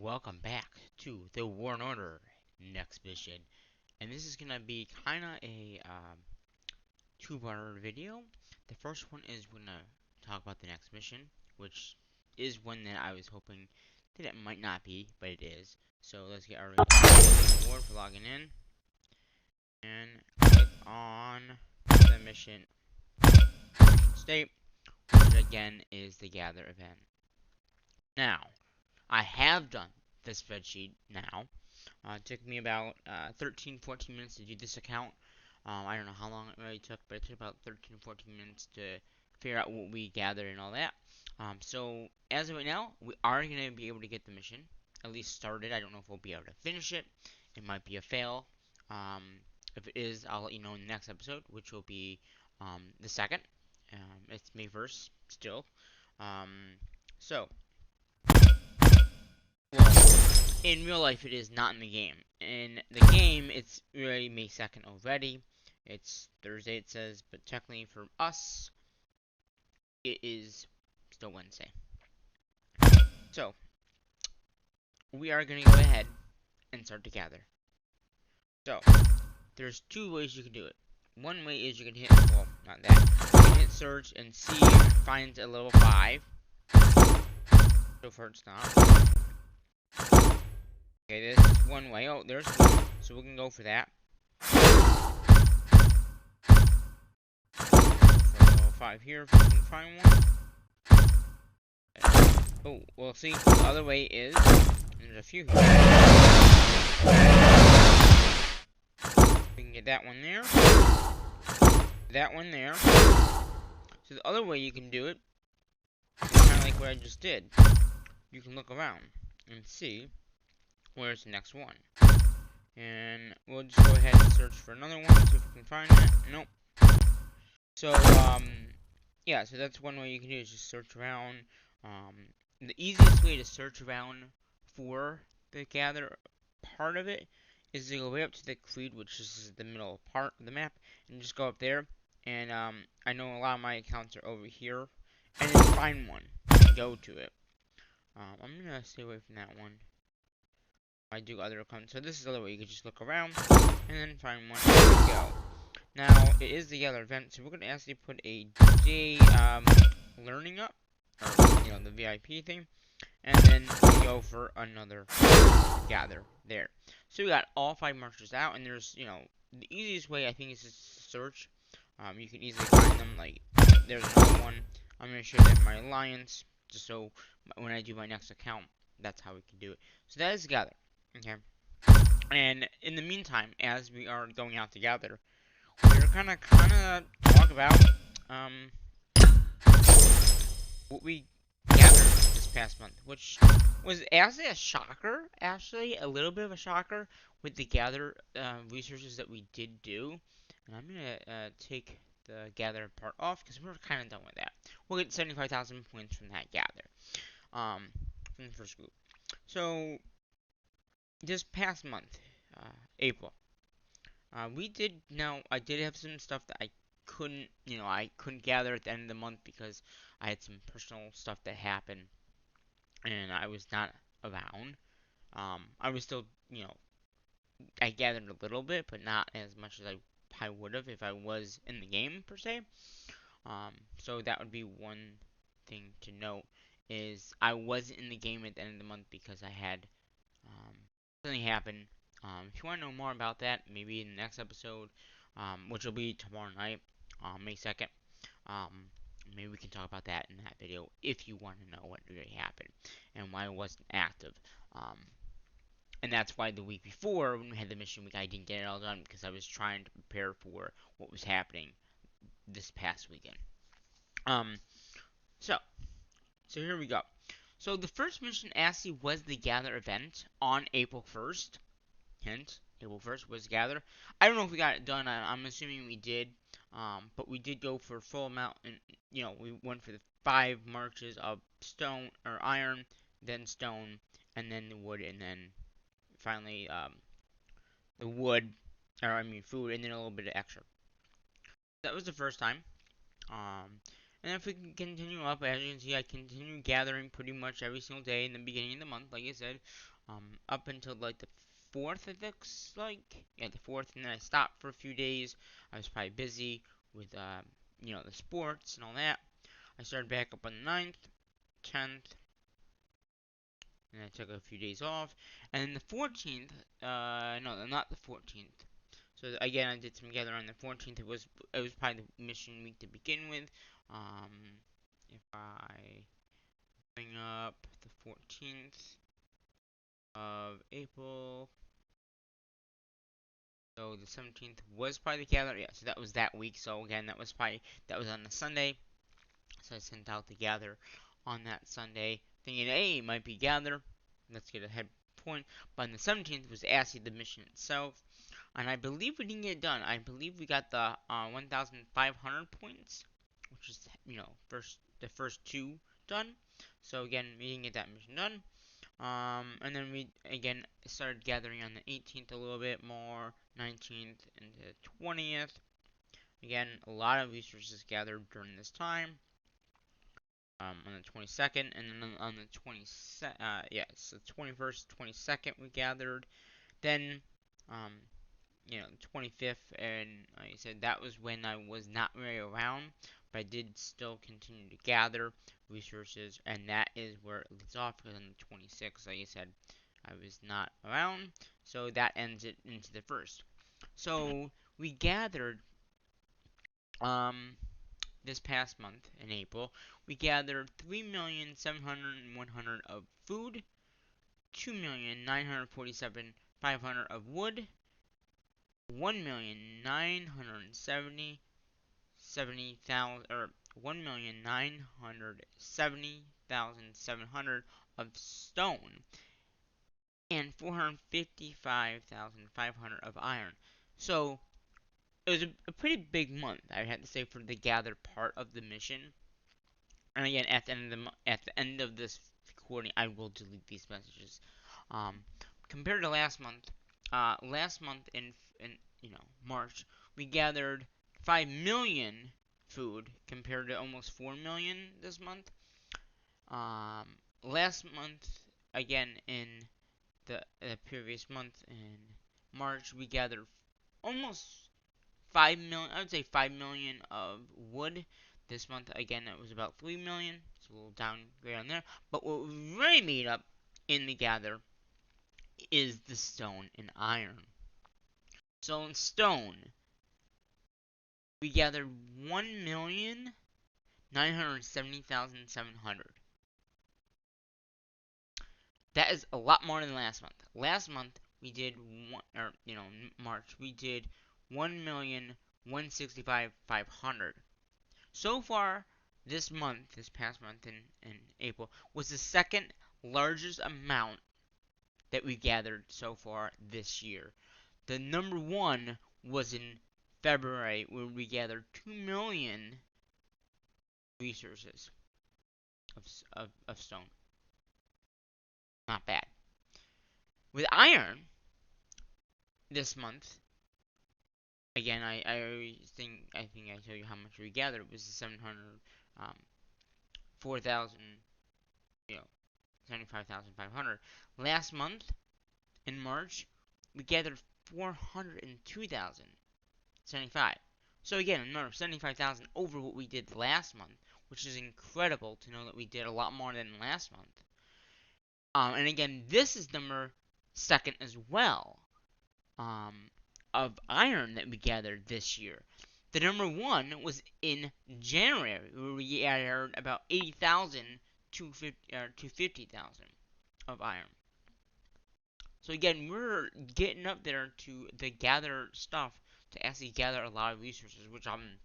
welcome back to the War and Order next mission. And this is gonna be kinda a two-part video. The first one is we're gonna talk about the next mission, which is one that I was hoping that it might not be, but it is. So let's get our reward for logging in and click on the mission state, which again is the gather event. Now, I have done the spreadsheet now. It took me about 13-14 minutes to do this account. I don't know how long it really took, but it took about 13-14 minutes to figure out what we gathered and all that. So as of right now, we are going to be able to get the mission, at least started. I don't know if we'll be able to finish it. It might be a fail. Um, if it is, I'll let you know in the next episode, which will be the second. It's May 1st still. Um, so, well, in real life, it is not in the game. In the game, it's really May 2nd already. It's Thursday, it says, but technically for us, it is still Wednesday. So, we are going to go ahead and start to gather. So, there's two ways you can do it. One way is you can hit, well, not that. You can hit search and see if it finds a level 5. So far, it's not. Okay, this is one way. Oh, there's one. So we can go for that. Level 5 here if we can find one. Oh, well, see, the other way is, there's a few here. We can get that one there. That one there. So the other way you can do it is kind of like what I just did. You can look around and see where's the next one. And we'll just go ahead and search for another one, see if we can find it. Nope. So, yeah, so that's one way you can do it, is just search around. The easiest way to search around for the gather part of it is to go way up to the creed, which is the middle part of the map, and just go up there. And I know a lot of my accounts are over here, and then find one and go to it. I'm gonna stay away from that one. I do other accounts, so this is the other way. You can just look around and then find one. There we go. Now it is the gather event, so we're gonna actually put a day learning up, or the VIP thing. And then we go for another gather there. So we got all 5 marchers out, and there's, the easiest way I think is just to search. You can easily find them, like, there's another one. I'm going to show that in my alliance, just so when I do my next account, that's how we can do it. So that is gather, okay? And in the meantime, as we are going out to gather, we're gonna talk about, what we gathered this past month, which was actually a shocker, a little bit of a shocker with the gather researches that we did do. And I'm gonna take the gather part off because we're kind of done with that. We'll get 75,000 points from that gather, from the first group. So this past month, April, I did have some stuff that I couldn't gather at the end of the month because I had some personal stuff that happened and I was not around. I was still, I gathered a little bit, but not as much as I would have if I was in the game per se. So that would be one thing to note is I wasn't in the game at the end of the month because I had something happen. If you want to know more about that, maybe in the next episode, which will be tomorrow night, May 2nd, maybe we can talk about that in that video if you want to know what really happened and why I wasn't active. And that's why the week before, when we had the mission week, I didn't get it all done because I was trying to prepare for what was happening this past weekend. Um, so, so here we go. So the first mission actually was the gather event on April 1st. Hint, April 1st was gather. I don't know if we got it done. I'm assuming we did. But we did go for full amount, and we went for the 5 marches of stone or iron, then stone, and then the wood, and then finally the wood, or I mean food, and then a little bit of extra. That was the first time. Um, And if we can continue up, as you can see, I continue gathering pretty much every single day in the beginning of the month, like I said, up until like the 4th, it looks like. Yeah, the 4th, and then I stopped for a few days. I was probably busy with, the sports and all that. I started back up on the 9th, 10th, and I took a few days off. And then the 14th, no, not the 14th. So again, I did some gathering on the 14th. It was probably the mission week to begin with. If I bring up the 14th of April, so the 17th was probably the gather. Yeah, so that was that week. So again, that was on a Sunday. So I sent out the gather on that Sunday, thinking, hey, it might be gather. Let's get a head point. But on the 17th was actually the mission itself. And I believe we didn't get it done. I believe we got the 1,500 points, which is, the first two done. So again, we didn't get that mission done. And then we again started gathering on the 18th a little bit more, 19th and the 20th. Again, a lot of resources gathered during this time. On the 22nd, and then on the 22nd, yes, the 21st, 22nd we gathered. Then, um, the 25th, and like I said, that was when I was not really around, but I did still continue to gather resources, and that is where it leads off, because on the 26th, like I said, I was not around, so that ends it into the first. So, we gathered, this past month, in April, we gathered 3,700,100 of food, 2,947,500 of wood, 1,970,000 or 1,970,700 of stone, and 455,500 of iron. So it was a pretty big month, I had to say, for the gather part of the mission. And again, at the end of this recording, I will delete these messages. Compared to last month in March, we gathered 5 million food compared to almost 4 million this month. Last month, again in the previous month in March, we gathered almost 5 million. I would say 5 million of wood. This month, again, it was about 3 million. It's a little downgrade on there. But what we really made up in the gather is the stone and iron. So in stone, we gathered 1,970,700. That is a lot more than last month. Last month we did March we did 1,165,500. So far, this past month in April, was the second largest amount that we gathered so far this year. The number one was in February, where we gathered 2 million resources of stone. Not bad. With iron, this month, again, I think I told you how much we gathered. It was 4,000, 75,500. Last month, in March, we gathered 402,075. So again, another 75,000 over what we did last month, which is incredible to know that we did a lot more than last month. And again, this is number second as well, of iron that we gathered this year. The number one was in January, where we gathered about 80,000 to 50,000 of iron. So again, we're getting up there to the gather stuff to actually gather a lot of resources, which I'm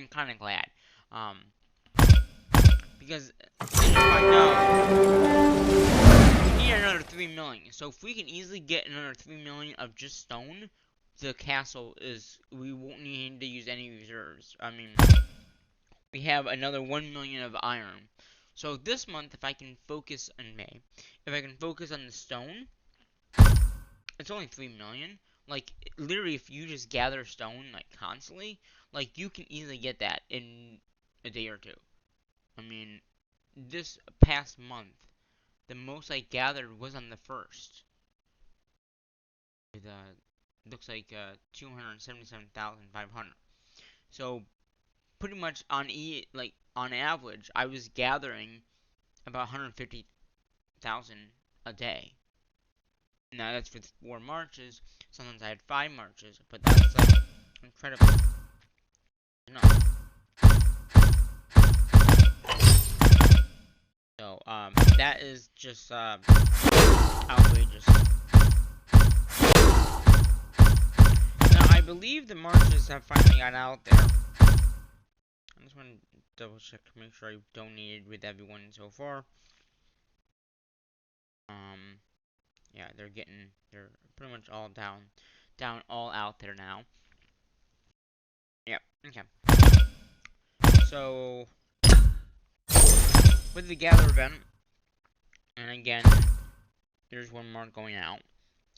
kind of glad, because right now we need another 3 million. So if we can easily get another 3 million of just stone, the castle we won't need to use any reserves. I mean, we have another 1 million of iron. So this month, if I can focus on May, if I can focus on the stone, it's only 3 million. Like, literally, if you just gather stone, like, constantly, like, you can easily get that in a day or two. I mean, this past month, the most I gathered was on the 1st. It looks like 277,500. So pretty much on average, I was gathering about 150,000 a day. Now that's with 4 marches. Sometimes I had 5 marches, but that's like incredible. No. So that is just outrageous. Now I believe the marches have finally got out there. I just want to double check to make sure I donated with everyone so far. Yeah, they're pretty much all down, all out there now. Yep. Okay. So with the gather event, and again, there's one more going out.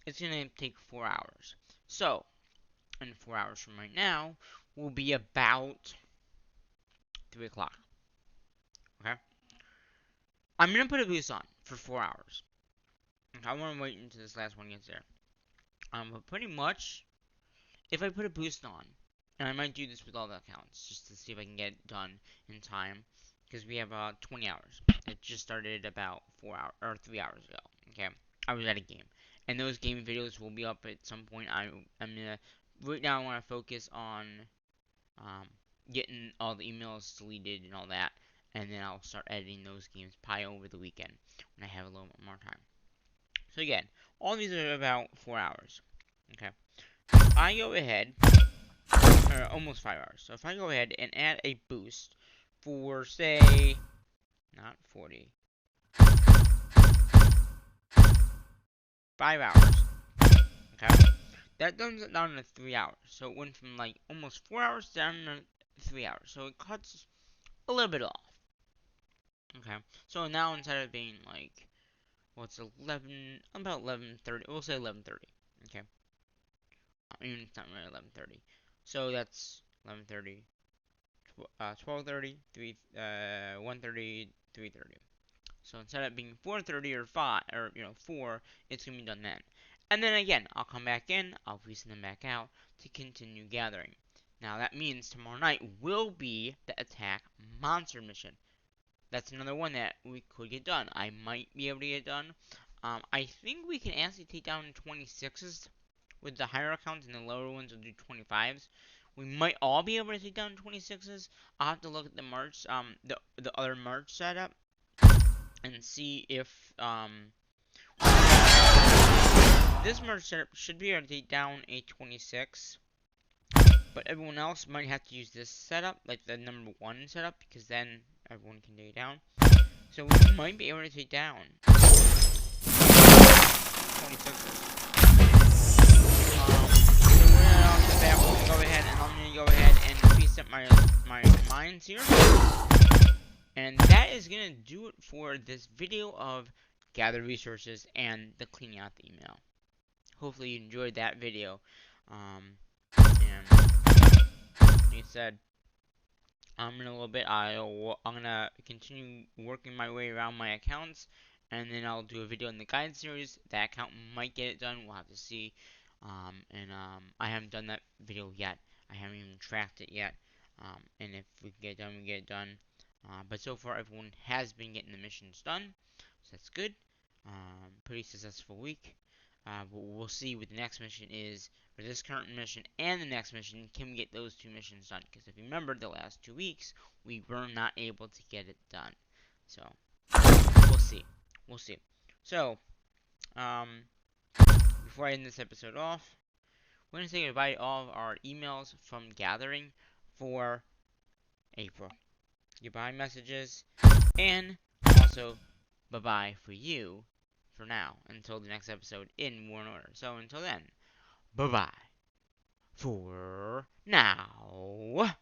It's gonna take 4 hours. So, in 4 hours from right now, will be about 3 o'clock. Okay? I'm gonna put a boost on for 4 hours. Okay, I wanna wait until this last one gets there. But pretty much, if I put a boost on, and I might do this with all the accounts, just to see if I can get it done in time, because we have 20 hours. It just started about 4 hours, or 3 hours ago. Okay? I was at a game. And those game videos will be up at some point. I'm gonna, right now I wanna focus on getting all the emails deleted and all that, and then I'll start editing those games probably over the weekend when I have a little bit more time. So again, all these are about 4 hours. Okay, if I go ahead, or almost 5 hours. So if I go ahead and add a boost for say, not 40, 5 hours. Okay, that comes down to 3 hours. So it went from like almost 4 hours down to 3 hours. So it cuts a little bit off. Okay, so now instead of being like, well, it's 11, about 11:30. We'll say 11:30. Okay, even it's not really 11:30. So that's 11:30, 12:30, 1:30, 3:30. So instead of being 4:30 or 5 or 4, it's gonna be done then. And then again, I'll come back in. I'll reason them back out to continue gathering. Now that means tomorrow night will be the attack monster mission. That's another one that we could get done. I might be able to get it done. I think we can actually take down 26s with the higher accounts, and the lower ones will do 25s. We might all be able to take down 26s. I'll have to look at the March, the other March setup, and see if this March setup should be able to take down a 26. But everyone else might have to use this setup, like the number 1 setup, because then everyone can take it down. So we might be able to take down 26ers. So right off the bat, we'll go ahead and I'm gonna go ahead and reset my mines here. And that is gonna do it for this video of gather resources and the cleaning out the email. Hopefully you enjoyed that video. And like I said, in a little bit, I'm gonna continue working my way around my accounts, and then I'll do a video in the guide series. That account might get it done. We'll have to see. I haven't done that video yet. I haven't even tracked it yet. And if we can get it done, we get it done. But so far, everyone has been getting the missions done, so that's good. Pretty successful week. But we'll see what the next mission is for this current mission and the next mission. Can we get those 2 missions done? Because if you remember, the last 2 weeks, we were not able to get it done. So, we'll see. We'll see. So, before I end this episode off, we're going to say goodbye to all of our emails from Gathering for April. Goodbye messages, and also bye-bye for you for now, until the next episode in War and Order. So until then, bye-bye for now.